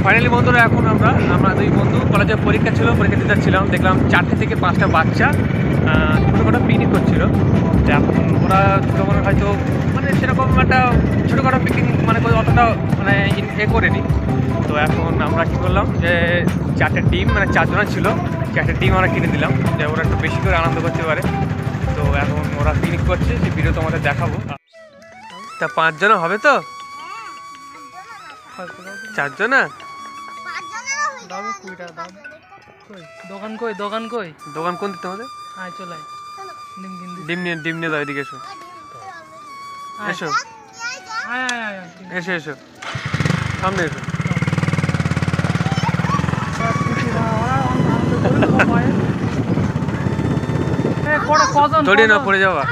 Finally বন্ধুরা এখন আমরা দুই বন্ধু কলেজে পরীক্ষা ছিল, পরীক্ষা দিতে যাচ্ছিলাম। দেখলাম 4টে থেকে 5টা বাচ্চা ছোটোখাটো পিকনিক করছিল। এখন ওরা ছোটো মনে হয়তো মানে সেরকম একটা ছোটোখাটো পিকনিক মানে অতটা মানে করেনি। তো এখন আমরা কী করলাম যে 4টে টিম মানে 4 জন ছিল, 4টে টিম আমরা কিনে দিলাম যে ওরা একটু বেশি করে আনন্দ করতে পারে। তো এখন ওরা পিকনিক করছে, সেই ভিডিও তোমাদের দেখাবো। তা 5 জন হবে তো? 4 জন? দোকান কোন দিতে হবে? ডিম নিয়ে দাও, এদিকে এসো এসো এসো এসো সামনে এসো। দড়িয়ে না পড়ে যাওয়া।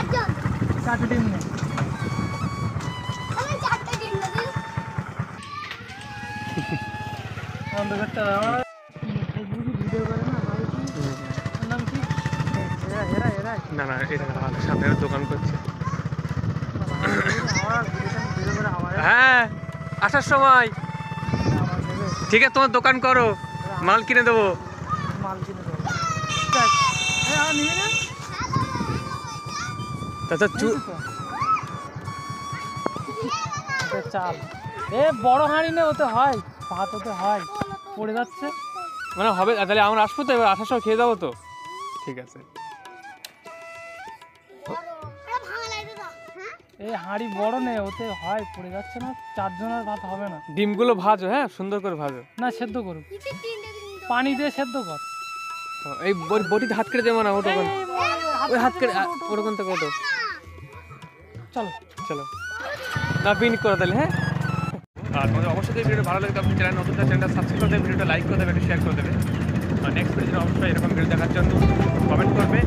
না না, এটা সামনে দোকান করছে। হ্যাঁ, আসার সময় ঠিক আছে, তোমার দোকান করো, মাল কিনে দেবো। চাল বড় হাঁড়ি নে, ওতে হয় ভাত, ওতে হয় পড়ে যাচ্ছে মানে হবে। তাহলে আমরা আসবো তো, এবার আসার সময় খেয়ে যাবো তো। ঠিক আছে, এই হাঁড়ি বড় নে, ওতে হয় পড়ে যাচ্ছে না। 4 জনের ভাত হবে না। ডিমগুলো ভাজো, হ্যাঁ সুন্দর করে ভাজো। না, সেদ্ধ করো, পানি দিয়ে সেদ্ধ কর। এই বটিতে হাত কেটে দেবো না, ওটা ওই হাত কেটে ওরকম থেকে ওটো। চলো চলো না, পিকনিক করো তাহলে। হ্যাঁ, আর তোমাদের অবশ্যই ভিডিও ভালো লাগে, আপনি চ্যানেল নতুন চ্যানেলটা সাবস্ক্রাইব করে দেবে, ভিডিওটা লাইক করে দেবে, শেয়ার করে দেবে। আর নেক্সট ভিডিও অবশ্যই এরকম ভিডিও দেখার জন্য কমেন্ট করবে।